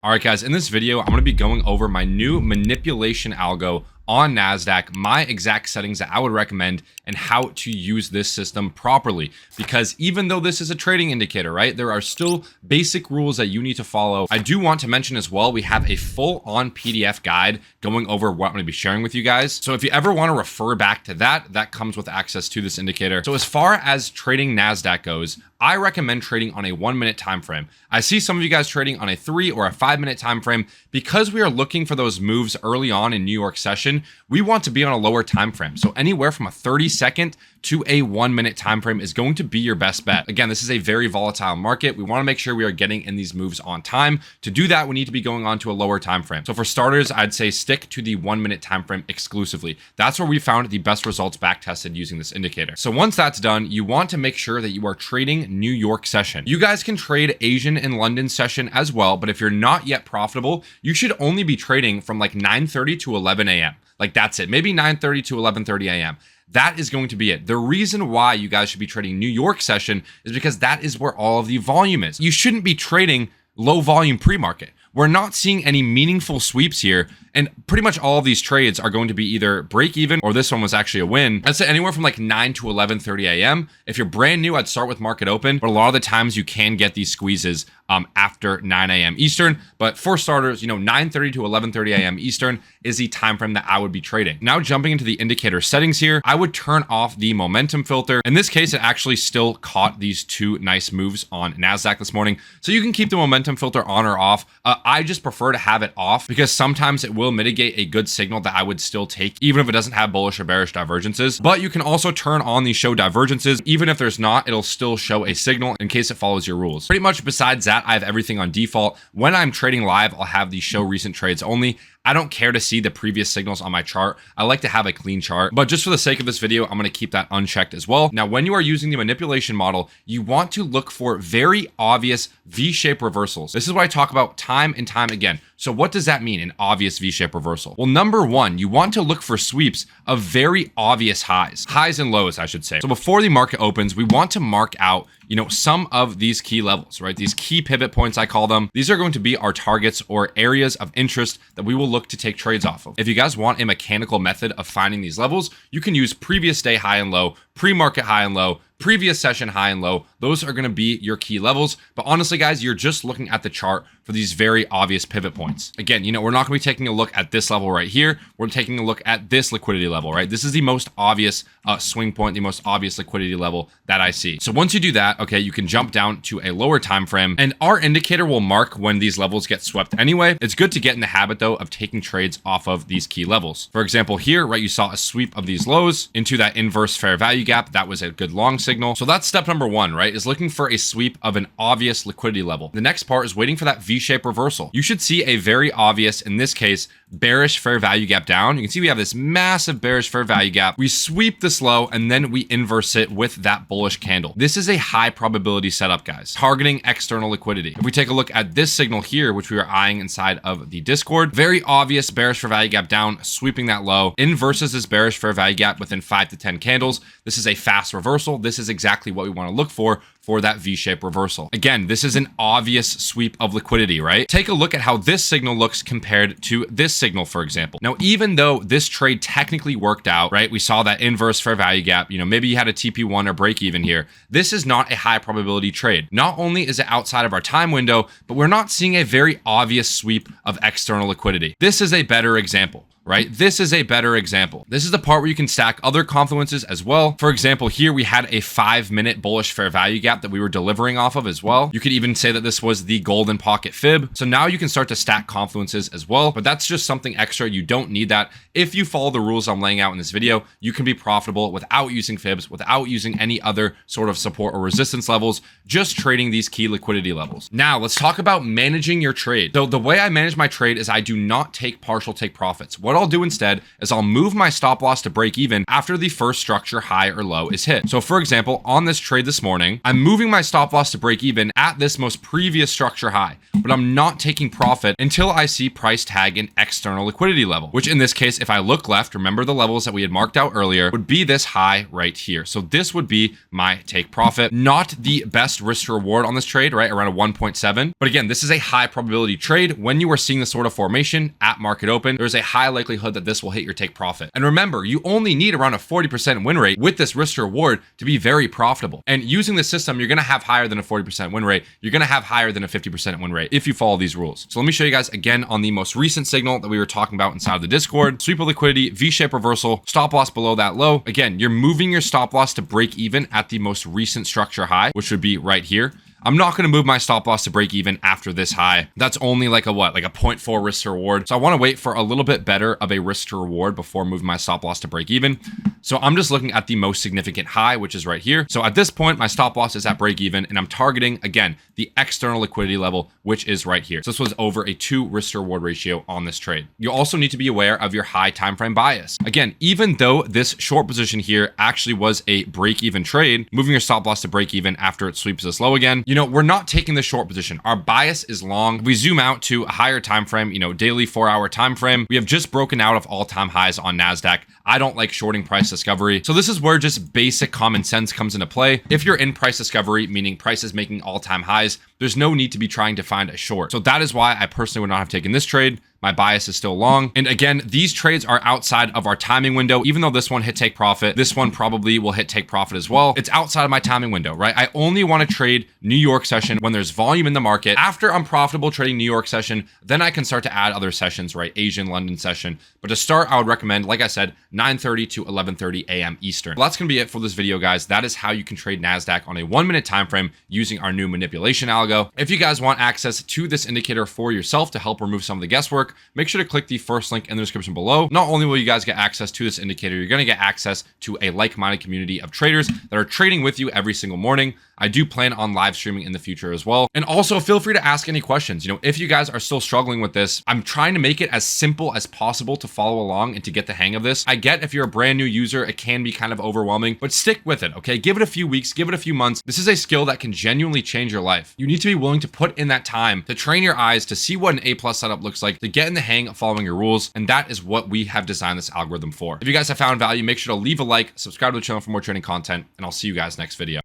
All right, guys, in this video, I'm going to be going over my new manipulation algo on Nasdaq, my exact settings that I would recommend, and how to use this system properly. Because even though this is a trading indicator, right, there are still basic rules that you need to follow. I do want to mention as well, we have a full-on PDF guide going over what I'm going to be sharing with you guys. So if you ever want to refer back to that, that comes with access to this indicator. So as far as trading Nasdaq goes, I recommend trading on a 1-minute time frame. I see some of you guys trading on a 3 or a 5-minute time frame. Because we are looking for those moves early on in New York session, we want to be on a lower time frame. So anywhere from a 30-second to a 1-minute time frame is going to be your best bet. Again, this is a very volatile market. We want to make sure we are getting in these moves on time. To do that, we need to be going on to a lower time frame. So for starters, I'd say stick to the 1-minute time frame exclusively. That's where we found the best results back tested using this indicator. So once that's done, you want to make sure that you are trading New York session. You guys can trade Asian and London session as well, but if you're not yet profitable, you should only be trading from like 9:30 to 11 a.m. Like that's it. Maybe 9:30 to 11:30 a.m. That is going to be it. The reason why you guys should be trading New York session is because that is where all of the volume is. You shouldn't be trading low volume pre-market. We're not seeing any meaningful sweeps here. And pretty much all of these trades are going to be either break even or this one was actually a win. I'd say anywhere from like 9 to 11:30 a.m. If you're brand new, I'd start with market open. But a lot of the times you can get these squeezes after 9 a.m. Eastern. But for starters, 9:30 to 11:30 a.m. Eastern is the time frame that I would be trading. Now jumping into the indicator settings here, I would turn off the momentum filter. In this case, it actually still caught these two nice moves on Nasdaq this morning. So you can keep the momentum filter on or off. I just prefer to have it off because sometimes it will mitigate a good signal that I would still take, even if it doesn't have bullish or bearish divergences. But you can also turn on the show divergences. Even if there's not, it'll still show a signal in case it follows your rules. Pretty much besides that, I have everything on default. When I'm trading live, I'll have the show recent trades only. I don't care to see the previous signals on my chart. I like to have a clean chart, but just for the sake of this video, I'm going to keep that unchecked as well. Now, when you are using the manipulation model, you want to look for very obvious V-shaped reversals. This is what I talk about time and time again. So what does that mean, an obvious V-shaped reversal? Well, number one, you want to look for sweeps of very obvious highs and lows, I should say. So before the market opens, we want to mark out some of these key levels, right? These key pivot points, I call them. These are going to be our targets or areas of interest that we will look to take trades off of. If you guys want a mechanical method of finding these levels, you can use previous day high and low, pre-market high and low, previous session high and low. Those are going to be your key levels. But honestly, guys, you're just looking at the chart for these very obvious pivot points. Again, we're not going to be taking a look at this level right here. We're taking a look at this liquidity level, right? This is the most obvious swing point, the most obvious liquidity level that I see. So once you do that, okay, you can jump down to a lower time frame and our indicator will mark when these levels get swept anyway. It's good to get in the habit though of taking trades off of these key levels. For example, here, right, you saw a sweep of these lows into that inverse fair value gap. That was a good long signal. So that's step number one, right? Is looking for a sweep of an obvious liquidity level. The next part is waiting for that V-shaped reversal. You should see a very obvious, in this case, bearish fair value gap down. You can see we have this massive bearish fair value gap. We sweep this low and then we inverse it with that bullish candle. This is a high probability setup, guys, targeting external liquidity. If we take a look at this signal here, which we are eyeing inside of the Discord, very obvious bearish fair value gap down, sweeping that low, inverses this bearish fair value gap within 5 to 10 candles. This is a fast reversal. This is exactly what we want to look for that V-shaped reversal. Again, this is an obvious sweep of liquidity, right? Take a look at how this signal looks compared to this signal, for example. Now, even though this trade technically worked out, right? We saw that inverse fair value gap, maybe you had a TP1 or break even here. This is not a high probability trade. Not only is it outside of our time window, but we're not seeing a very obvious sweep of external liquidity. This is a better example. Right? This is a better example. This is the part where you can stack other confluences as well. For example, here we had a 5-minute bullish fair value gap that we were delivering off of as well. You could even say that this was the golden pocket fib. So now you can start to stack confluences as well, but that's just something extra. You don't need that. If you follow the rules I'm laying out in this video, you can be profitable without using fibs, without using any other sort of support or resistance levels, just trading these key liquidity levels. Now let's talk about managing your trade. So the way I manage my trade is I do not take partial take profits. What I'll do instead is I'll move my stop loss to break even after the first structure high or low is hit. So for example, on this trade this morning, I I'm moving my stop loss to break even at this most previous structure high, but I'm not taking profit until I see price tag an external liquidity level, which in this case, if I look left, remember the levels that we had marked out earlier, would be this high right here. So this would be my take profit. Not the best risk to reward on this trade, right? Around a 1.7. But again, this is a high probability trade. When you are seeing this sort of formation at market open, there's a high likelihood that this will hit your take profit. And remember, you only need around a 40% win rate with this risk to reward to be very profitable. And using the system, you're going to have higher than a 40% win rate. You're going to have higher than a 50% win rate if you follow these rules. So let me show you guys again on the most recent signal that we were talking about inside of the Discord. Sweep of liquidity, V-shape reversal, stop loss below that low. Again, you're moving your stop loss to break even at the most recent structure high, which would be right here. I'm not going to move my stop loss to break even after this high. That's only like a what? Like a 0.4 risk to reward. So I want to wait for a little bit better of a risk to reward before moving my stop loss to break even. So I'm just looking at the most significant high, which is right here. So at this point, my stop loss is at break even and I'm targeting, again, the external liquidity level, which is right here. So this was over a 2 risk to reward ratio on this trade. You also need to be aware of your high time frame bias. Again, even though this short position here actually was a break even trade, moving your stop loss to break even after it sweeps this low again, we're not taking the short position. Our bias is long. If we zoom out to a higher time frame, daily 4-hour time frame, we have just broken out of all-time highs on Nasdaq. I don't like shorting price discovery. So this is where just basic common sense comes into play. If you're in price discovery, meaning price is making all-time highs, there's no need to be trying to find a short. So that is why I personally would not have taken this trade. My bias is still long. And again, these trades are outside of our timing window. Even though this one hit take profit, this one probably will hit take profit as well. It's outside of my timing window, right? I only want to trade New York session when there's volume in the market. After I'm profitable trading New York session, then I can start to add other sessions, right? Asian, London session. But to start, I would recommend, like I said, 9:30 to 11:30 a.m. Eastern. Well, that's going to be it for this video, guys. That is how you can trade Nasdaq on a 1-minute time frame using our new manipulation algo. If you guys want access to this indicator for yourself to help remove some of the guesswork, make sure to click the first link in the description below. Not only will you guys get access to this indicator, you're going to get access to a like-minded community of traders that are trading with you every single morning. I do plan on live streaming in the future as well. And also feel free to ask any questions. If you guys are still struggling with this, I'm trying to make it as simple as possible to follow along and to get the hang of this. I get if you're a brand new user, it can be kind of overwhelming, but stick with it, okay? Give it a few weeks, give it a few months. This is a skill that can genuinely change your life. You need to be willing to put in that time to train your eyes to see what an A+ setup looks like, to get in the hang of following your rules. And that is what we have designed this algorithm for. If you guys have found value, make sure to leave a like, subscribe to the channel for more trading content, and I'll see you guys next video.